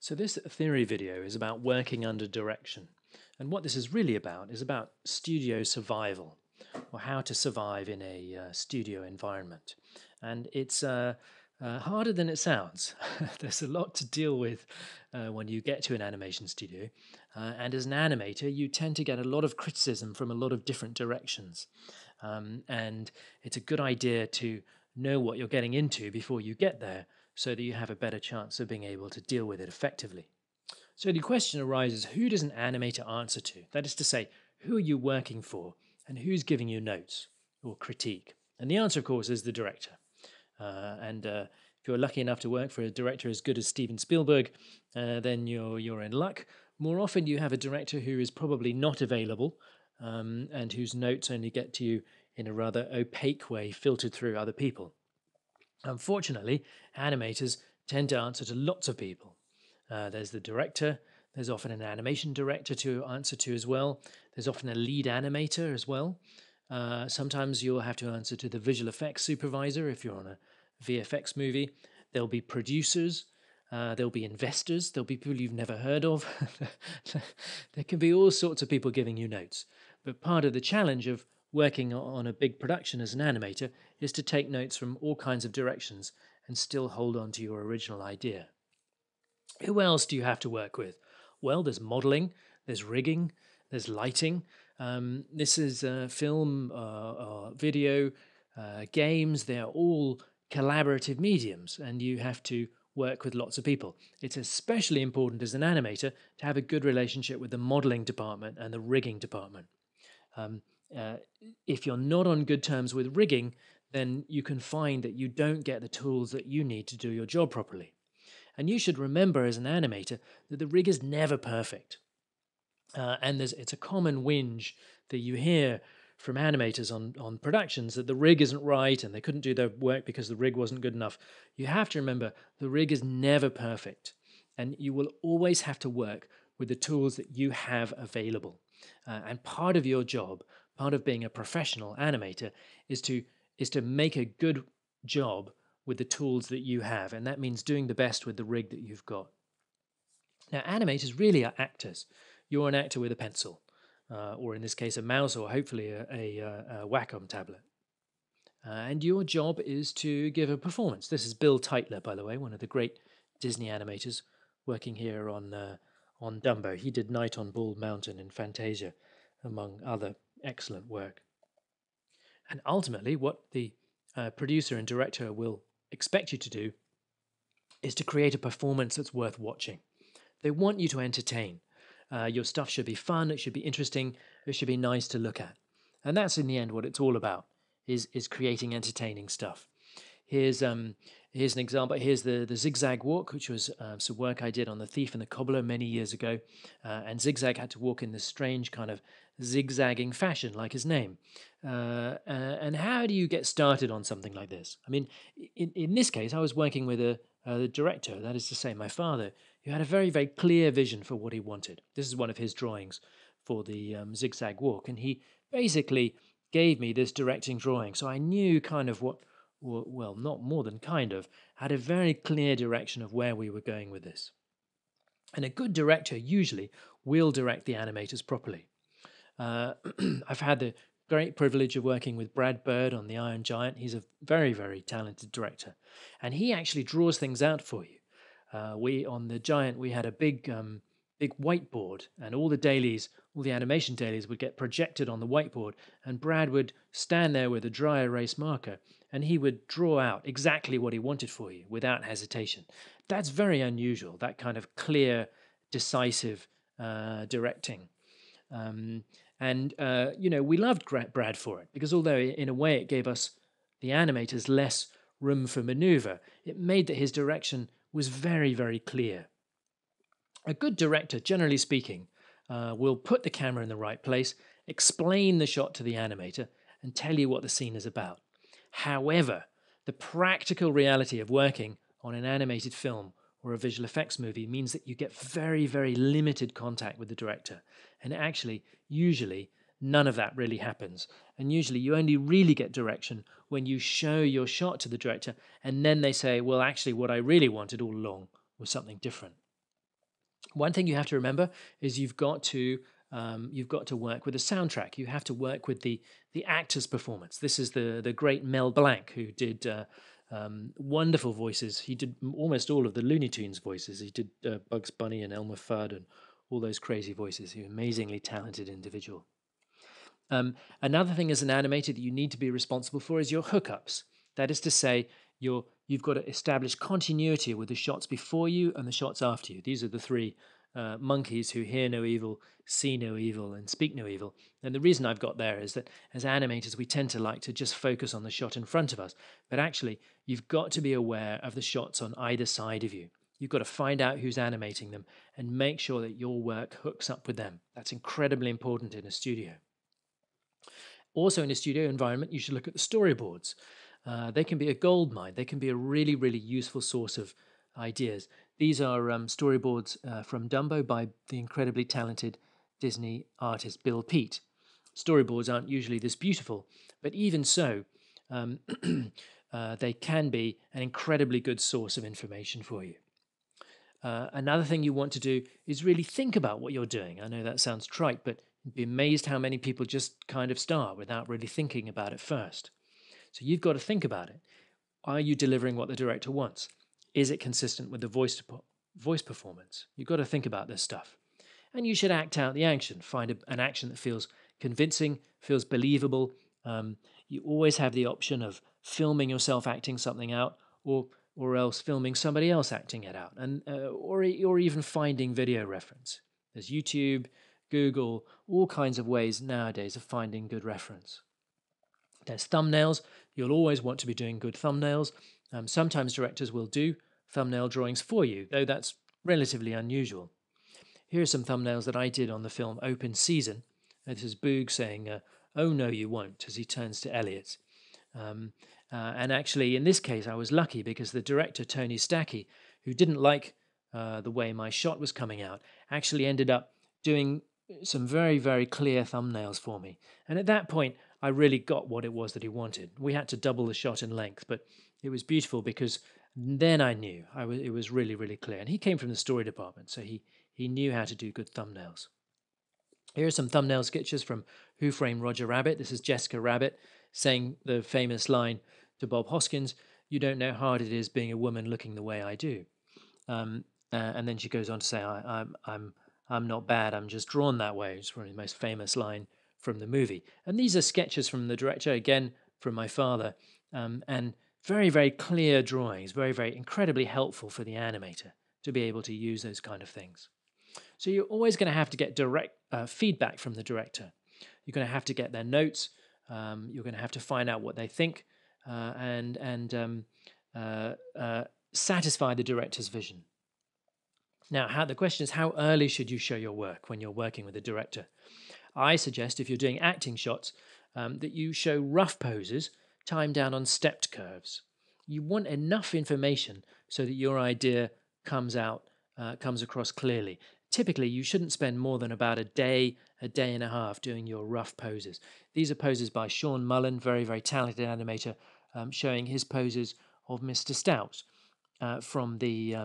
So this theory video is about working under direction. And what this is really about is about studio survival, or how to survive in a studio environment. And it's harder than it sounds. There's a lot to deal with when you get to an animation studio. And as an animator, you tend to get a lot of criticism from a lot of different directions. And it's a good idea to know what you're getting into before you get there so that you have a better chance of being able to deal with it effectively. So the question arises, who does an animator answer to? That is to say, who are you working for and who's giving you notes or critique? And the answer, of course, is the director. And if you're lucky enough to work for a director as good as Steven Spielberg, then you're in luck. More often, you have a director who is probably not available and whose notes only get to you in a rather opaque way, filtered through other people. Unfortunately, animators tend to answer to lots of people. There's the director, there's often an animation director to answer to as well, there's often a lead animator as well. Sometimes you'll have to answer to the visual effects supervisor if you're on a VFX movie. There'll be producers, there'll be investors, there'll be people you've never heard of. There can be all sorts of people giving you notes. But part of the challenge of working on a big production as an animator is to take notes from all kinds of directions and still hold on to your original idea. Who else do you have to work with? Well, there's modeling, there's rigging, there's lighting. This is film, video, games. They're all collaborative mediums, and you have to work with lots of people. It's especially important as an animator to have a good relationship with the modeling department and the rigging department. Um, if you're not on good terms with rigging, then you can find that you don't get the tools that you need to do your job properly. And you should remember as an animator that the rig is never perfect. And it's a common whinge that you hear from animators on productions that the rig isn't right and they couldn't do their work because the rig wasn't good enough. You have to remember the rig is never perfect. And you will always have to work with the tools that you have available. And part of your job, part of being a professional animator, is to make a good job with the tools that you have, and that means doing the best with the rig that you've got. Now, animators really are actors. You're an actor with a pencil, or in this case, a mouse, or hopefully a Wacom tablet. And your job is to give a performance. This is Bill Teitler, by the way, one of the great Disney animators working here on Dumbo. He did Night on Bald Mountain and Fantasia, among other excellent work. And ultimately, what the producer and director will expect you to do is to create a performance that's worth watching. They want you to entertain. Your stuff should be fun, it should be interesting, it should be nice to look at. And that's in the end what it's all about, is creating entertaining stuff. Here's an example. Here's the Zigzag Walk, which was some work I did on The Thief and the Cobbler many years ago. And Zigzag had to walk in this strange kind of zigzagging fashion, like his name. And how do you get started on something like this? I mean, in this case, I was working with the director, that is to say, my father, who had a very, very clear vision for what he wanted. This is one of his drawings for the Zigzag Walk. And he basically gave me this directing drawing. So I knew kind of well, not more than kind of, had a very clear direction of where we were going with this. And a good director usually will direct the animators properly. I've had the great privilege of working with Brad Bird on The Iron Giant. He's a very, very talented director. And he actually draws things out for you. On The Giant, we had a big whiteboard, and all the dailies, all the animation dailies would get projected on the whiteboard, and Brad would stand there with a dry erase marker, and he would draw out exactly what he wanted for you without hesitation. That's very unusual, that kind of clear, decisive directing. We loved Brad for it, because although in a way it gave us, the animators, less room for maneuver, it made that his direction was very, very clear. A good director, generally speaking, will put the camera in the right place, explain the shot to the animator, and tell you what the scene is about. However, the practical reality of working on an animated film or a visual effects movie means that you get very, very limited contact with the director. And actually, usually, none of that really happens. And usually you only really get direction when you show your shot to the director, and then they say, well, actually, what I really wanted all along was something different. One thing you have to remember is you've got to work with the soundtrack. You have to work with the actor's performance. This is the great Mel Blanc, who did wonderful voices. He did almost all of the Looney Tunes voices. He did Bugs Bunny and Elmer Fudd and all those crazy voices. He's an amazingly talented individual. Another thing as an animator that you need to be responsible for is your hookups. That is to say, you've got to establish continuity with the shots before you and the shots after you. These are the three monkeys who hear no evil, see no evil, and speak no evil. And the reason I've got there is that as animators, we tend to like to just focus on the shot in front of us. But actually, you've got to be aware of the shots on either side of you. You've got to find out who's animating them and make sure that your work hooks up with them. That's incredibly important in a studio. Also, in a studio environment, you should look at the storyboards. They can be a gold mine. They can be a really, really useful source of ideas. These are storyboards from Dumbo by the incredibly talented Disney artist Bill Peet. Storyboards aren't usually this beautiful, but even so, um, they can be an incredibly good source of information for you. Another thing you want to do is really think about what you're doing. I know that sounds trite, but you'd be amazed how many people just kind of start without really thinking about it first. So you've got to think about it. Are you delivering what the director wants? Is it consistent with the voice performance? You've got to think about this stuff. And you should act out the action. Find an action that feels convincing, feels believable. You always have the option of filming yourself acting something out, or else filming somebody else acting it out, and or even finding video reference. There's YouTube, Google, all kinds of ways nowadays of finding good reference. There's thumbnails. You'll always want to be doing good thumbnails. Sometimes directors will do thumbnail drawings for you, though that's relatively unusual. Here are some thumbnails that I did on the film Open Season. This is Boog saying, "Oh no, you won't," as he turns to Elliot. And actually, in this case, I was lucky because the director, Tony Stackey, who didn't like the way my shot was coming out, actually ended up doing some very, very clear thumbnails for me. And at that point, I really got what it was that he wanted. We had to double the shot in length, but it was beautiful because then I knew it was really, really clear. And he came from the story department, so he knew how to do good thumbnails. Here are some thumbnail sketches from Who Framed Roger Rabbit. This is Jessica Rabbit saying the famous line to Bob Hoskins, "You don't know how hard it is being a woman looking the way I do." And then she goes on to say, I'm not bad, I'm just drawn that way." It's probably the most famous line from the movie. And these are sketches from the director, again, from my father, and very, very clear drawings, very, very incredibly helpful for the animator to be able to use those kind of things. So you're always going to have to get direct feedback from the director. You're going to have to get their notes. You're going to have to find out what they think and satisfy the director's vision. Now, the question is, how early should you show your work when you're working with a director? I suggest if you're doing acting shots that you show rough poses timed down on stepped curves. You want enough information so that your idea comes across clearly. Typically, you shouldn't spend more than about a day and a half doing your rough poses. These are poses by Sean Mullen, very, very talented animator, showing his poses of Mr. Stout from the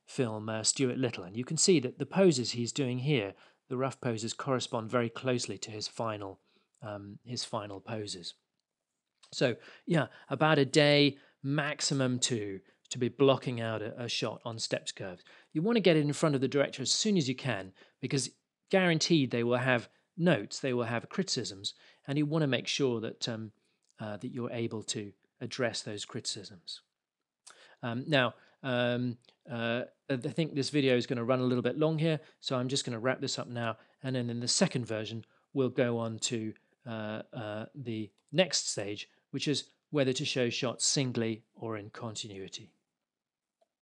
film Stuart Little. And you can see that the poses he's doing here, the rough poses, correspond very closely to his final poses. So, yeah, about a day, maximum two, to be blocking out a shot on stepped curves. You want to get it in front of the director as soon as you can, because guaranteed they will have notes, they will have criticisms, and you want to make sure that that you're able to address those criticisms. I think this video is going to run a little bit long here, so I'm just going to wrap this up now, and then in the second version, we'll go on to the next stage, which is whether to show shots singly or in continuity.